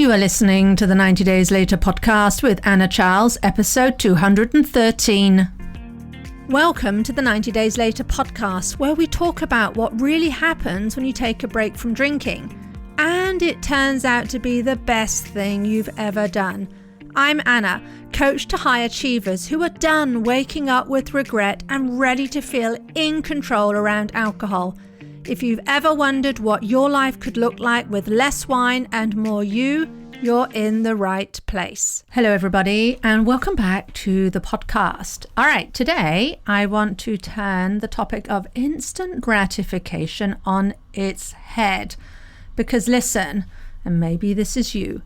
You are listening to the 90 Days Later podcast with Anna Charles, episode 213. Welcome to the 90 Days Later podcast, where we talk about what really happens when you take a break from drinking. And it turns out to be the best thing you've ever done. I'm Anna, coach to high achievers who are done waking up with regret and ready to feel in control around alcohol. If you've ever wondered what your life could look like with less wine and more you're in the right place. Hello, everybody, and welcome back to the podcast. All right, today I want to turn the topic of instant gratification on its head. Because listen, and maybe this is you,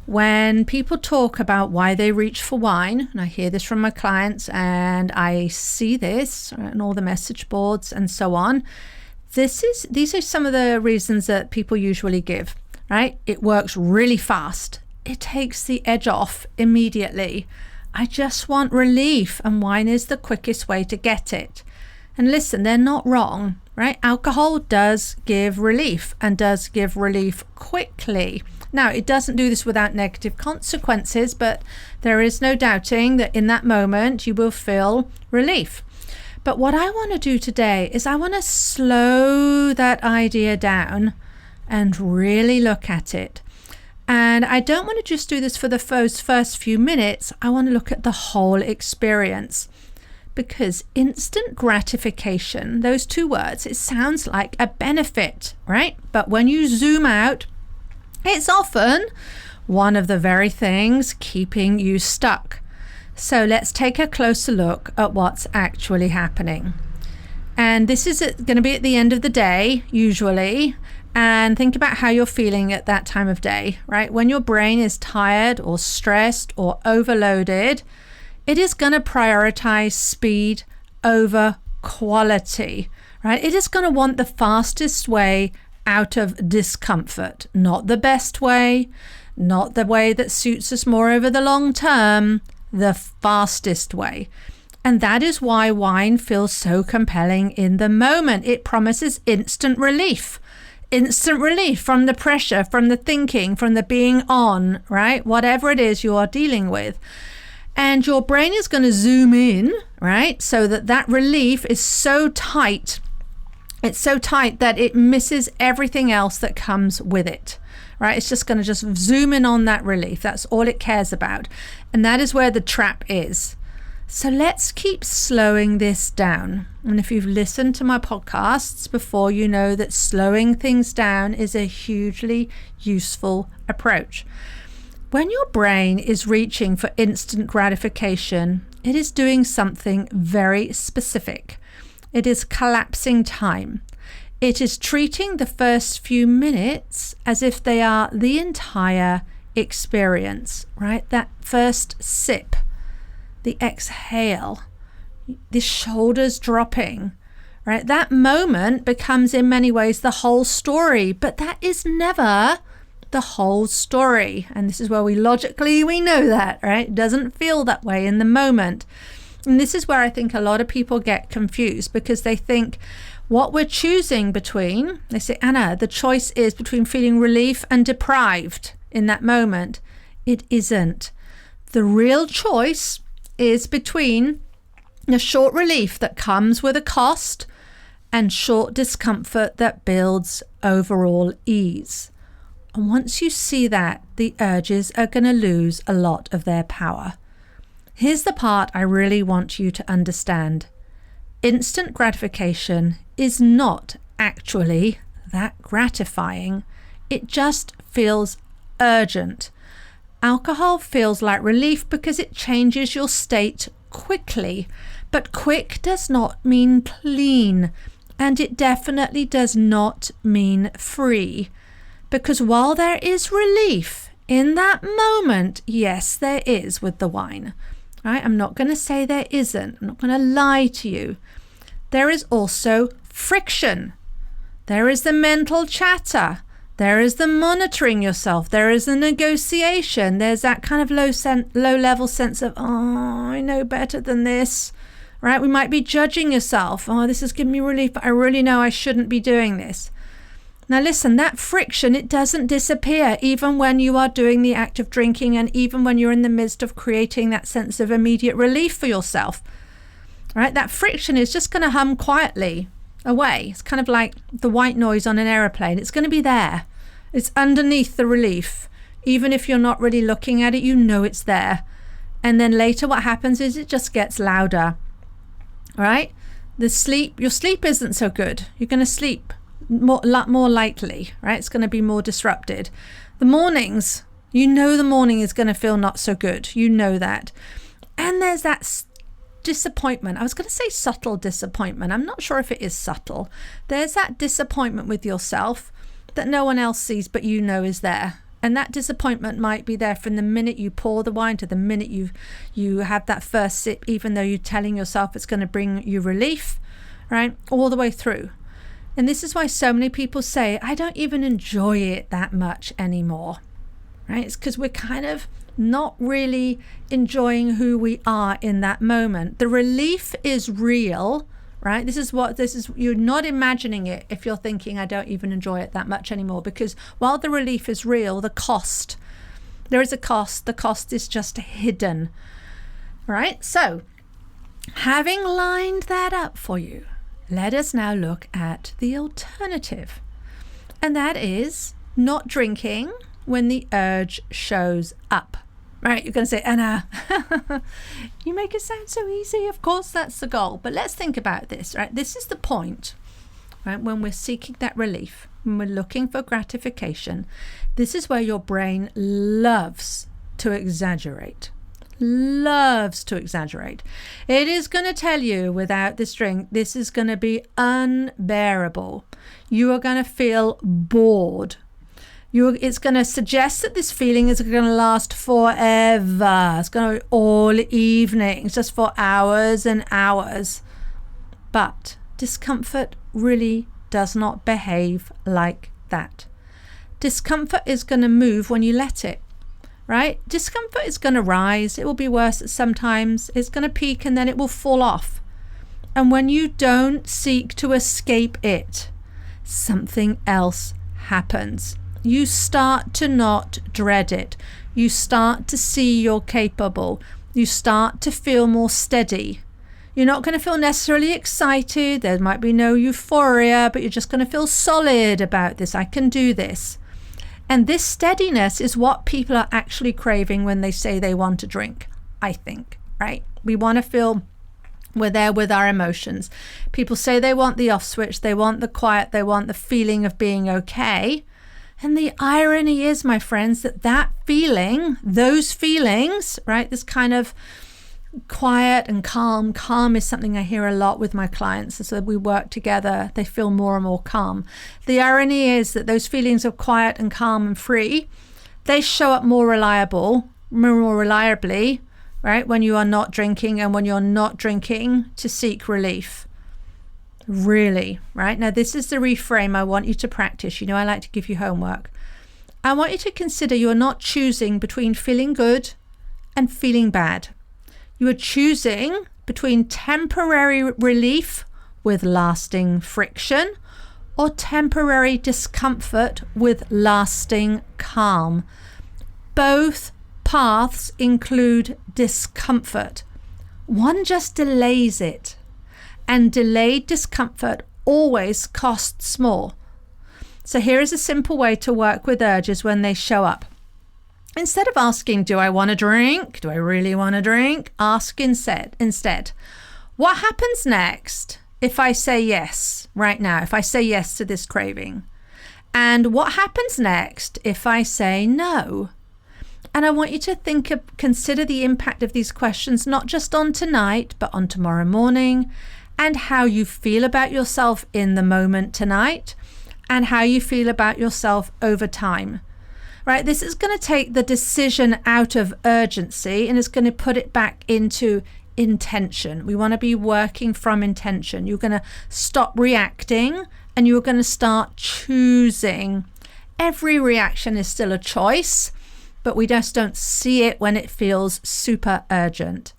when people talk about why they reach for wine, and I hear this from my clients and I see this on all the message boards and so on, these are some of the reasons that people usually give, right? It works really fast. It takes the edge off immediately. I just want relief, and wine is the quickest way to get it. And listen, they're not wrong, right? Alcohol does give relief, and does give relief quickly. Now, it doesn't do this without negative consequences, but there is no doubting that in that moment you will feel relief. But what I want to do today is I want to slow that idea down and really look at it. And I don't want to just do this for the first few minutes. I want to look at the whole experience. Because instant gratification, those two words, it sounds like a benefit, right? But when you zoom out, it's often one of the very things keeping you stuck. So let's take a closer look at what's actually happening. And this is going to be at the end of the day, usually. And think about how you're feeling at that time of day, right? When your brain is tired or stressed or overloaded, it is going to prioritize speed over quality, right? It is going to want the fastest way out of discomfort, not the best way, not the way that suits us more over the long term, the fastest way. And that is why wine feels so compelling in the moment. It promises instant relief from the pressure, from the thinking, from the being on, right? Whatever it is you are dealing with. And your brain is going to zoom in, right? So that relief is so tight. It's so tight that it misses everything else that comes with it, right? It's just going to just zoom in on that relief. That's all it cares about. And that is where the trap is. So let's keep slowing this down. And if you've listened to my podcasts before, you know that slowing things down is a hugely useful approach. When your brain is reaching for instant gratification, it is doing something very specific. It is collapsing time. It is treating the first few minutes as if they are the entire experience, right? That first sip, the exhale, the shoulders dropping, right? That moment becomes in many ways the whole story, but that is never the whole story. And this is where we know that, right? It doesn't feel that way in the moment. And this is where I think a lot of people get confused, because they think what we're choosing between, they say, Anna, the choice is between feeling relief and deprived in that moment. It isn't. The real choice is between the short relief that comes with a cost and short discomfort that builds overall ease. And once you see that, the urges are going to lose a lot of their power. Here's the part I really want you to understand. Instant gratification is not actually that gratifying. It just feels urgent. Alcohol feels like relief because it changes your state quickly. But quick does not mean clean. And it definitely does not mean free. Because while there is relief in that moment, yes, there is with the wine. Right? I'm not going to say there isn't. I'm not going to lie to you. There is also friction. There is the mental chatter. There is the monitoring yourself. There is the negotiation. There's that kind of low level sense of, oh, I know better than this, right? We might be judging yourself. Oh, this is giving me relief, but I really know I shouldn't be doing this. Now listen, that friction, it doesn't disappear even when you are doing the act of drinking, and even when you're in the midst of creating that sense of immediate relief for yourself. Right? That friction is just going to hum quietly away. It's kind of like the white noise on an aeroplane. It's going to be there. It's underneath the relief. Even if you're not really looking at it, you know it's there. And then later what happens is it just gets louder. All right? Your sleep isn't so good. You're going to sleep lot more lightly, right? It's going to be more disrupted. The mornings, the morning is going to feel not so good. You know that. And there's that disappointment. I was going to say subtle disappointment. I'm not sure if it is subtle. There's that disappointment with yourself that no one else sees, but you know is there. And that disappointment might be there from the minute you pour the wine to the minute you have that first sip, even though you're telling yourself it's going to bring you relief, right? All the way through. And this is why so many people say, I don't even enjoy it that much anymore, right? It's because we're kind of not really enjoying who we are in that moment. The relief is real, right? You're not imagining it if you're thinking, I don't even enjoy it that much anymore, because while the relief is real, there is a cost. The cost is just hidden, right? So having lined that up for you, let us now look at the alternative. And that is not drinking when the urge shows up. Right, you're going to say, Anna, you make it sound so easy. Of course, that's the goal. But let's think about this, right? This is the point, right? When we're seeking that relief, when we're looking for gratification, this is where your brain loves to exaggerate. Loves to exaggerate. It is going to tell you without this drink, this is going to be unbearable. You are going to feel bored. It's going to suggest that this feeling is going to last forever. It's going to be all evening, just for hours and hours. But discomfort really does not behave like that. Discomfort is going to move when you let it, right? Discomfort is going to rise. It will be worse sometimes. It's going to peak and then it will fall off. And when you don't seek to escape it, something else happens. You start to not dread it. You start to see you're capable. You start to feel more steady. You're not going to feel necessarily excited. There might be no euphoria, but you're just going to feel solid about this. I can do this. And this steadiness is what people are actually craving when they say they want to drink, I think, right? We want to feel we're there with our emotions. People say they want the off switch. They want the quiet. They want the feeling of being okay. And the irony is, my friends, that feeling, those feelings, right, this kind of quiet and calm is something I hear a lot with my clients. As we work together, they feel more and more calm. The irony is that those feelings of quiet and calm and free, they show up more reliably, right, when you are not drinking and when you're not drinking to seek relief. Really, right? Now, this is the reframe I want you to practice. I like to give you homework. I want you to consider you are not choosing between feeling good and feeling bad. You are choosing between temporary relief with lasting friction or temporary discomfort with lasting calm. Both paths include discomfort. One just delays it. And delayed discomfort always costs more. So here is a simple way to work with urges when they show up. Instead of asking, do I want to drink? Do I really want to drink? Ask instead, what happens next if I say yes right now, if I say yes to this craving? And what happens next if I say no? And I want you to consider the impact of these questions, not just on tonight, but on tomorrow morning, and how you feel about yourself in the moment tonight, and how you feel about yourself over time, right? This is going to take the decision out of urgency and it's going to put it back into intention. We want to be working from intention. You're going to stop reacting and you're going to start choosing. Every reaction is still a choice, but we just don't see it when it feels super urgent.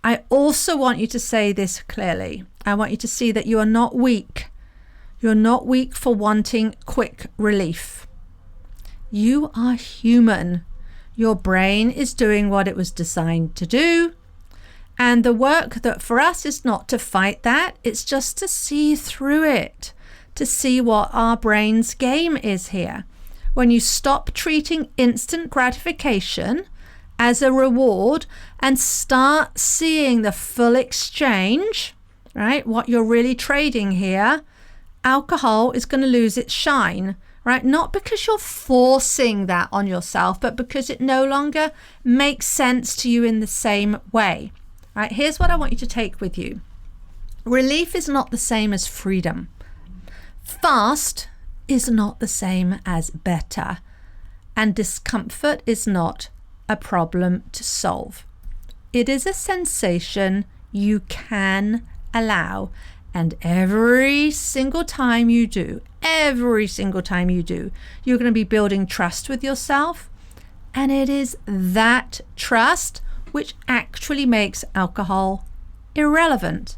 I also want you to say this clearly. I want you to see that you are not weak. You're not weak for wanting quick relief. You are human. Your brain is doing what it was designed to do. And the work that for us is not to fight that, it's just to see through it, to see what our brain's game is here. When you stop treating instant gratification as a reward and start seeing the full exchange, right? What you're really trading here, alcohol is going to lose its shine, right? Not because you're forcing that on yourself, but because it no longer makes sense to you in the same way, right? Here's what I want you to take with you. Relief is not the same as freedom. Fast is not the same as better. And discomfort is not a problem to solve. It is a sensation you can allow. And every single time you do, you're going to be building trust with yourself. And it is that trust which actually makes alcohol irrelevant.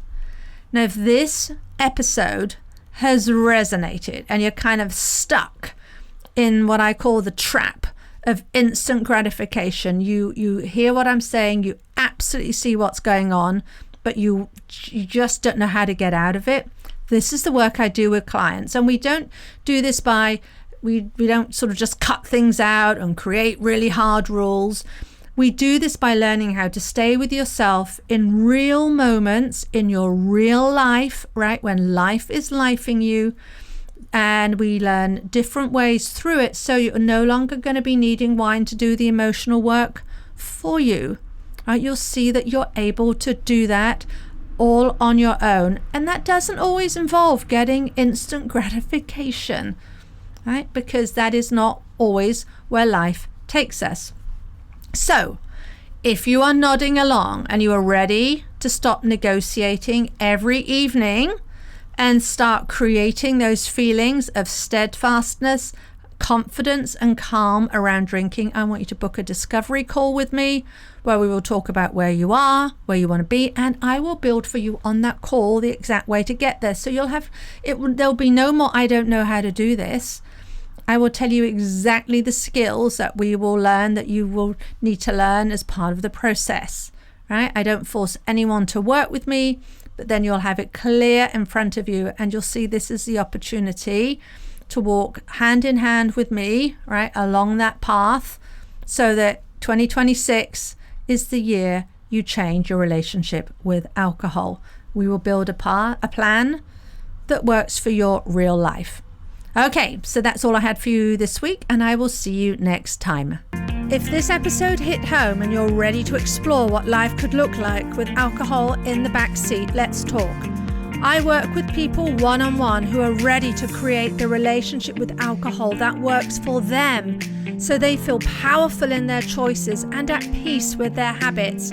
Now, if this episode has resonated and you're kind of stuck in what I call the trap of instant gratification, you hear what I'm saying, you absolutely see what's going on, but you just don't know how to get out of it. This is the work I do with clients. And we don't do this by, we don't sort of just cut things out and create really hard rules. We do this by learning how to stay with yourself in real moments in your real life, right? When life is lifing you. And we learn different ways through it, so you're no longer going to be needing wine to do the emotional work for you. Right? You'll see that you're able to do that all on your own. And that doesn't always involve getting instant gratification, right? Because that is not always where life takes us. So if you are nodding along and you are ready to stop negotiating every evening and start creating those feelings of steadfastness, confidence, and calm around drinking, I want you to book a discovery call with me where we will talk about where you are, where you want to be, and I will build for you on that call the exact way to get there. So there'll be no more, I don't know how to do this. I will tell you exactly the skills that we will learn, that you will need to learn as part of the process, right? I don't force anyone to work with me, but then you'll have it clear in front of you and you'll see this is the opportunity to walk hand in hand with me, right, along that path, so that 2026 is the year you change your relationship with alcohol. We will build a plan that works for your real life. Okay, so that's all I had for you this week, and I will see you next time. If this episode hit home and you're ready to explore what life could look like with alcohol in the back seat, let's talk. I work with people one-on-one who are ready to create the relationship with alcohol that works for them, so they feel powerful in their choices and at peace with their habits.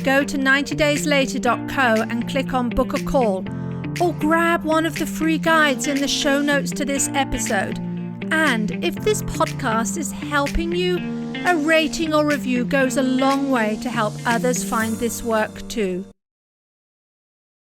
Go to 90dayslater.co and click on book a call, or grab one of the free guides in the show notes to this episode. And if this podcast is helping you, a rating or review goes a long way to help others find this work too.